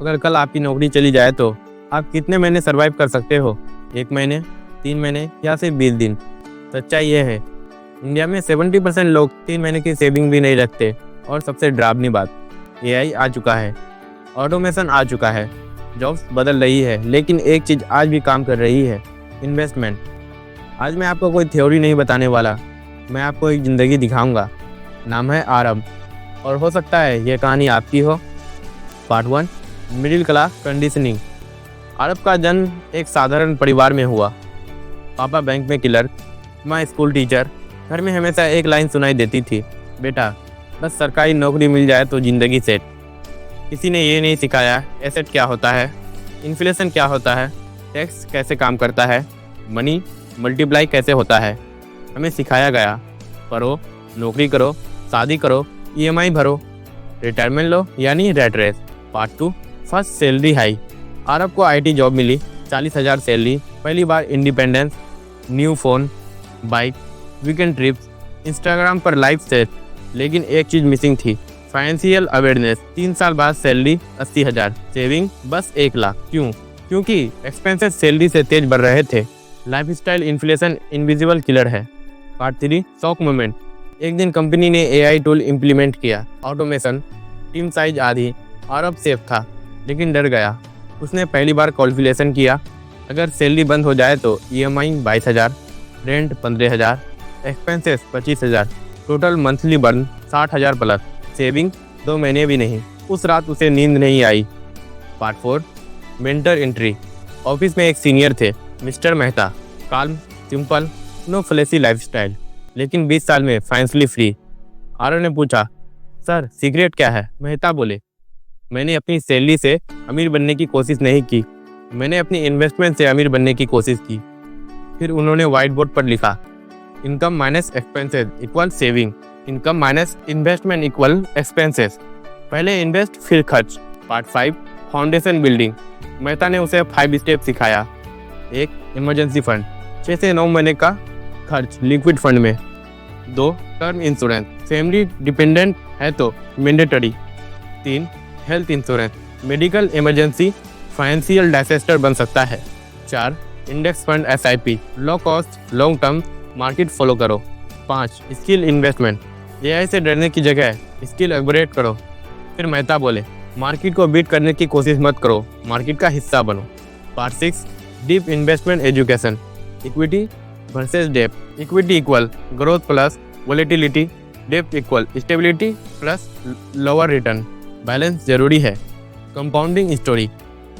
अगर कल आपकी नौकरी चली जाए तो आप कितने महीने सर्वाइव कर सकते हो? 1 महीने, 3 महीने या सिर्फ 20 दिन? सच्चाई यह है, इंडिया में 70% लोग 3 महीने की सेविंग भी नहीं रखते। और सबसे डरावनी बात, एआई आ चुका है, ऑटोमेशन आ चुका है, जॉब्स बदल रही है, लेकिन एक चीज़ आज भी काम कर रही है, इन्वेस्टमेंट। आज मैं आपको कोई थ्योरी नहीं बताने वाला, मैं आपको एक ज़िंदगी दिखाऊंगा। नाम है आरब, और हो सकता है ये कहानी आपकी हो। Part 1, middle class conditioning. Aarab का जन्म एक साधारण परिवार में हुआ। पापा बैंक में क्लर्क, माँ स्कूल टीचर। घर में हमेशा एक लाइन सुनाई देती थी, बेटा बस सरकारी नौकरी मिल जाए तो ज़िंदगी सेट। किसी ने ये नहीं सिखाया एसेट क्या होता है, इन्फ्लेशन क्या होता है, टैक्स कैसे काम करता है, मनी मल्टीप्लाई कैसे होता है। हमें सिखाया गया, पढ़ो, नौकरी करो, शादी करो, ईएमआई भरो, रिटायरमेंट लो, यानी rat race. Part 2, first salary high. Aarab को आईटी जॉब मिली, 40,000 सैलरी, पहली बार independence, new phone, bike, weekend trips, Instagram पर लाइव सेट। लेकिन एक चीज़ मिसिंग थी, फाइनेंशियल अवेयरनेस। 3 साल बाद सैलरी 80,000, सेविंग बस 1 लाख। क्यों? क्योंकि एक्सपेंसेस सैलरी से तेज बढ़ रहे थे। लाइफस्टाइल इन्फ्लेशन इनविजिबल किलर है। Part 3, shock moment. एक दिन कंपनी ने एआई टूल इम्प्लीमेंट किया, ऑटोमेशन, टीम साइज आधी। आरब सेफ था लेकिन डर गया। उसने पहली बार कैलकुलेशन किया, अगर सैलरी बंद हो जाए तो EMI 22,000, rent 15,000, expenses 25,000, total monthly burn 60,000 plus, saving 2 महीने भी नहीं। उस रात उसे नींद नहीं आई। Part 4, mentor entry. ऑफिस में एक सीनियर थे, mister Mehta, calm, simple, no flashy lifestyle, लेकिन 20 साल में फाइनेंशियली फ्री। आरव ने पूछा, सर सीक्रेट क्या है? मेहता बोले, मैंने अपनी सैलरी से अमीर बनने की कोशिश नहीं की, मैंने अपनी इन्वेस्टमेंट से अमीर बनने की कोशिश की। फिर उन्होंने व्हाइट बोर्ड पर लिखा, income minus expenses equal saving, income minus investment equal expenses. पहले इन्वेस्ट फिर खर्च। Part 5, foundation building. मेहता ने उसे 5 स्टेप सिखाया। 1, इमरजेंसी फंड, 6 से 9 महीने का खर्च लिक्विड फंड में। 2, टर्म इंश्योरेंस, फैमिली डिपेंडेंट है तो mandatory. 3, health insurance, medical emergency, financial disaster बन सकता है। 4, index fund SIP, low cost long term market follow करो। 5, स्किल इन्वेस्टमेंट, एआई से डरने की जगह स्किल अपग्रेड करो। फिर मेहता बोले, मार्केट को बीट करने की कोशिश मत करो, मार्केट का हिस्सा बनो। Part 6, deep investment education. Equity versus depth. Equity equal growth plus volatility, depth equal stability plus lower return. Balance जरूरी है। कंपाउंडिंग स्टोरी,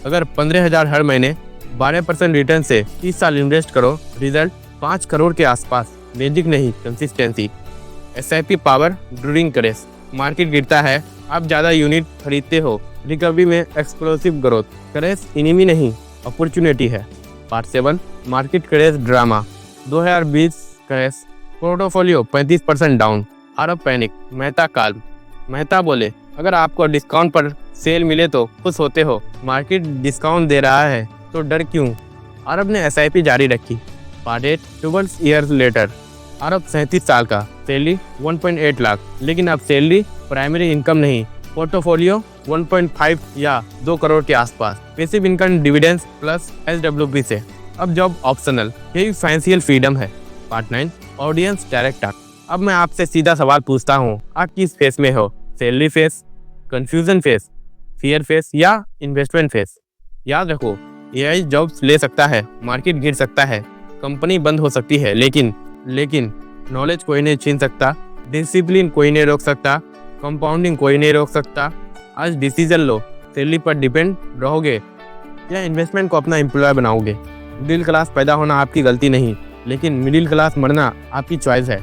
अगर 15,000 हर महीने 12% रिटर्न से 30 साल इन्वेस्ट करो, रिजल्ट 5 करोड़ के आसपास। मैजिक नहीं, consistency. SIP power during crash. Market गिरता है, आप ज़्यादा यूनिट खरीदते हो, रिकवरी में एक्सप्लोसिव ग्रोथ। क्रेश इनिमी नहीं, अपॉर्चुनिटी है। Part 7, market crash drama. 2020 crash, portfolio 35% down, Aarab panic, Mehta calm. Mehta बोले, अगर आपको डिस्काउंट पर सेल मिले तो खुश होते हो, मार्केट डिस्काउंट दे रहा है तो डर क्यों? आरब ने एसआईपी जारी रखी। Part 8, 12 years later. आरब 37 साल का, सैलरी 1.8 लाख, लेकिन अब सैलरी प्राइमरी इनकम नहीं, पोर्टफोलियो 1.5 या 2 करोड़ के आसपास, passive income dividends plus SWP से। अब जॉब ऑप्शनल, यही फाइनेंशियल फ्रीडम है। Part 9, audience direct talk. अब मैं आपसे सीधा सवाल पूछता हूँ, आप किस फेस में हो? Salary face, confusion face, fear face या इन्वेस्टमेंट फेस? याद रखो, एआई जॉब्स ले सकता है, मार्केट गिर सकता है, कंपनी बंद हो सकती है, लेकिन नॉलेज कोई नहीं छीन सकता, डिसिप्लिन कोई नहीं रोक सकता, कंपाउंडिंग कोई नहीं रोक सकता। आज डिसीजन लो, सैलरी पर डिपेंड रहोगे या इन्वेस्टमेंट को अपना एम्प्लॉय बनाओगे। मिडिल क्लास पैदा होना आपकी गलती नहीं, लेकिन मिडिल क्लास मरना आपकी चॉइस है।